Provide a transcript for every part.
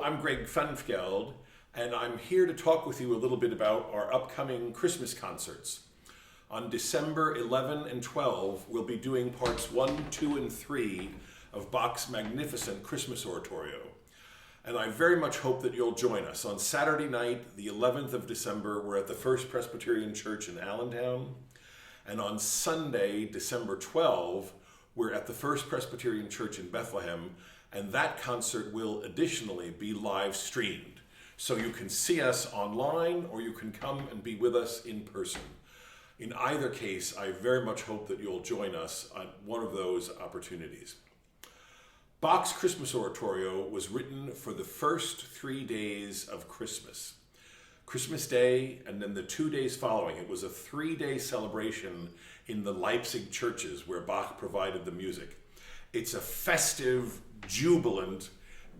I'm Greg Funfgeld, and I'm here to talk with you a little bit about our upcoming Christmas concerts. On December 11 and 12, we'll be doing parts 1, 2, and 3 of Bach's magnificent Christmas Oratorio. And I very much hope that you'll join us. On Saturday night, the 11th of December, we're at the First Presbyterian Church in Allentown. And on Sunday, December 12, we're at the First Presbyterian Church in Bethlehem. And that concert will additionally be live streamed. So you can see us online or you can come and be with us in person. In either case, I very much hope that you'll join us on one of those opportunities. Bach's Christmas Oratorio was written for the first 3 days of Christmas. Christmas Day and then the 2 days following. It was a 3-day celebration in the Leipzig churches where Bach provided the music. It's a festive, jubilant,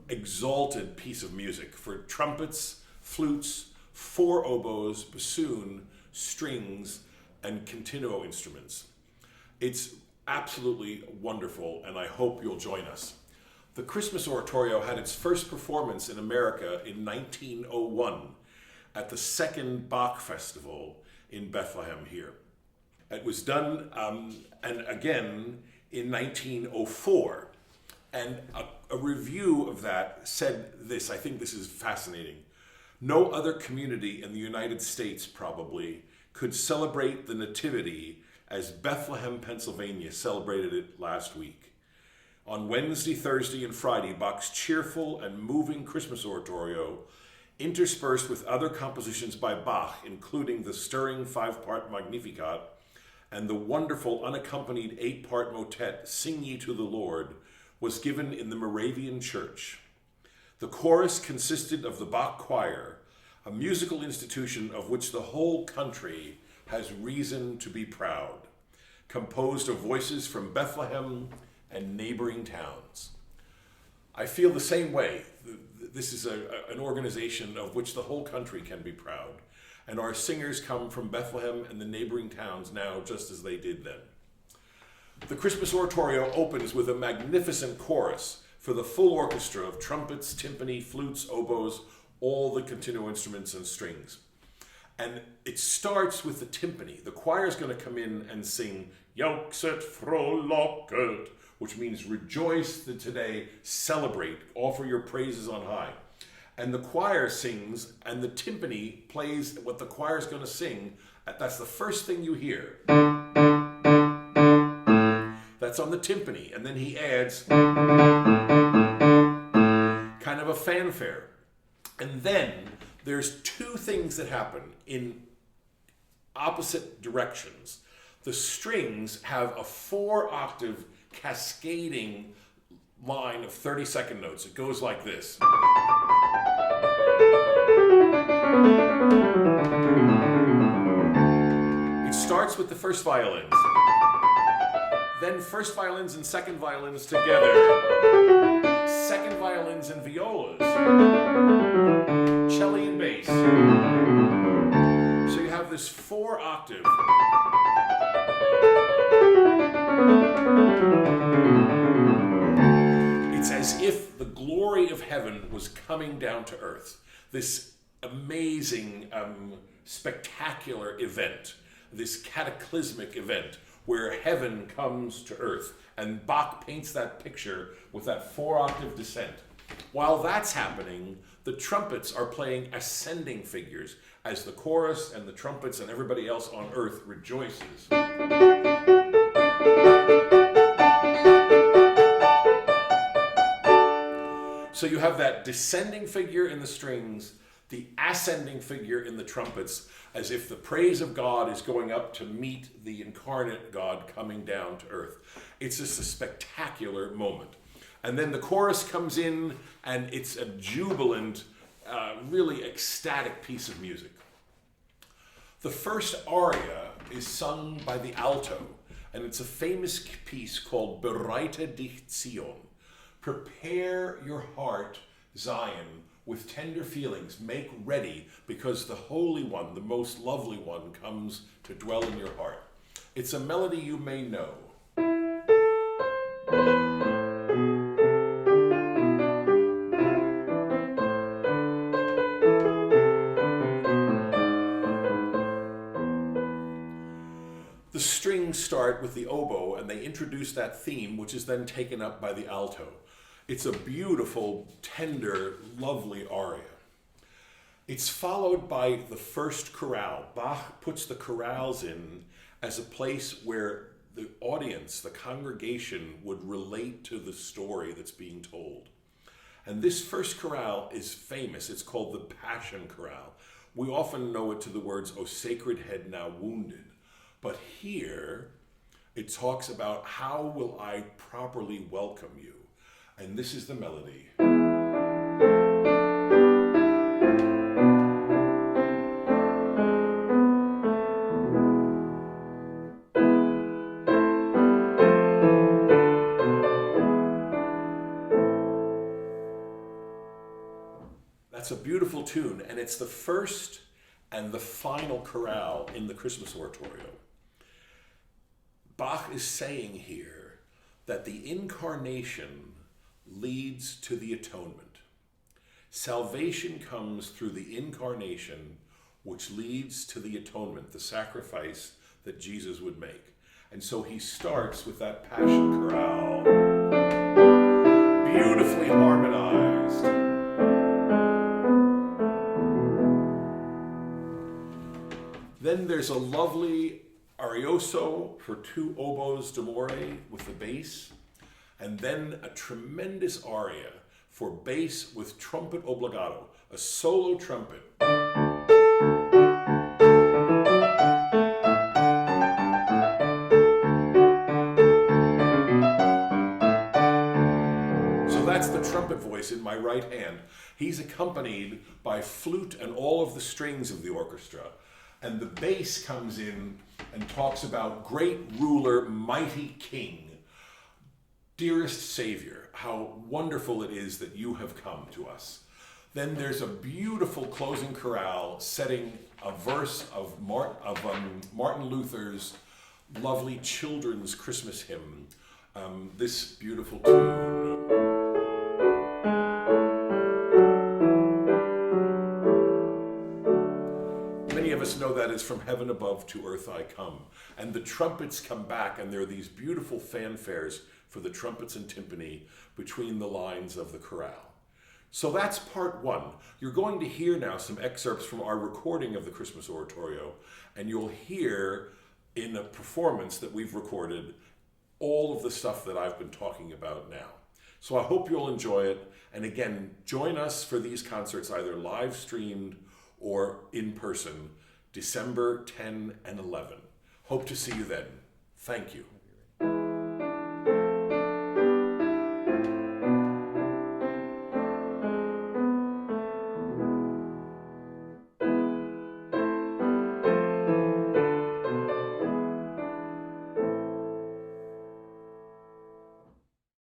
exalted piece of music for trumpets, flutes, 4 oboes, bassoon, strings, and continuo instruments. It's absolutely wonderful, and I hope you'll join us. The Christmas Oratorio had its first performance in America in 1901 at the Second Bach Festival in Bethlehem here. It was done and again in 1904. And a review of that said this, I think this is fascinating. No other community in the United States probably could celebrate the Nativity as Bethlehem, Pennsylvania celebrated it last week. On Wednesday, Thursday, and Friday, Bach's cheerful and moving Christmas Oratorio, interspersed with other compositions by Bach, including the stirring 5-part Magnificat and the wonderful unaccompanied 8-part motet, Sing Ye to the Lord, was given in the Moravian Church. The chorus consisted of the Bach Choir, a musical institution of which the whole country has reason to be proud, composed of voices from Bethlehem and neighboring towns. I feel the same way. This is an organization of which the whole country can be proud, and our singers come from Bethlehem and the neighboring towns now just as they did then. The Christmas Oratorio opens with a magnificent chorus for the full orchestra of trumpets, timpani, flutes, oboes, all the continuo instruments and strings. And it starts with the timpani. The choir is going to come in and sing Jauchzet frohlocket, which means rejoice today, celebrate, offer your praises on high. And the choir sings, and the timpani plays what the choir is going to sing. That's the first thing you hear. That's on the timpani, and then he adds kind of a fanfare. And then there's 2 things that happen in opposite directions. The strings have a 4-octave cascading line of 30-second notes. It goes like this. It starts with the first violins. Then first violins and second violins together. Second violins and violas. Cello and bass. So you have this 4-octave. It's as if the glory of heaven was coming down to earth. This amazing, spectacular event. This cataclysmic event where heaven comes to earth. And Bach paints that picture with that 4-octave descent. While that's happening, the trumpets are playing ascending figures as the chorus and the trumpets and everybody else on earth rejoices. So you have that descending figure in the strings, the ascending figure in the trumpets, as if the praise of God is going up to meet the incarnate God coming down to earth. It's just a spectacular moment. And then the chorus comes in, and it's a jubilant, really ecstatic piece of music. The first aria is sung by the alto, and it's a famous piece called Bereite dich Zion. Prepare your heart, Zion, with tender feelings. Make ready, because the Holy One, the most lovely one, comes to dwell in your heart. It's a melody you may know. strings start with the oboe and they introduce that theme, which is then taken up by the alto. It's a beautiful, tender, lovely aria. It's followed by the first chorale. Bach puts the chorales in as a place where the audience, the congregation, would relate to the story that's being told. And this first chorale is famous. It's called the Passion Chorale. We often know it to the words, "O sacred head now wounded." But here, it talks about how will I properly welcome you. And this is the melody. That's a beautiful tune, and it's the first and the final chorale in the Christmas oratorio. Bach is saying here that the incarnation leads to the atonement. Salvation comes through the incarnation, which leads to the atonement, the sacrifice that Jesus would make. And so he starts with that Passion Chorale, beautifully harmonized. Then there's a lovely arioso for two oboes d'amore with the bass, and then a tremendous aria for bass with trumpet obbligato, a solo trumpet. So that's the trumpet voice in my right hand. He's accompanied by flute and all of the strings of the orchestra. And the bass comes in and talks about great ruler, mighty king, dearest Savior, how wonderful it is that you have come to us. Then there's a beautiful closing chorale setting a verse of Martin Luther's lovely children's Christmas hymn, this beautiful tune. Us know that is "From heaven above to earth I come." And the trumpets come back, and there are these beautiful fanfares for the trumpets and timpani between the lines of the chorale. So that's part one. You're going to hear now some excerpts from our recording of the Christmas oratorio, and you'll hear in a performance that we've recorded all of the stuff that I've been talking about now. So I hope you'll enjoy it. And again, join us for these concerts, either live streamed or in person, December 10 and 11. Hope to see you then. Thank you.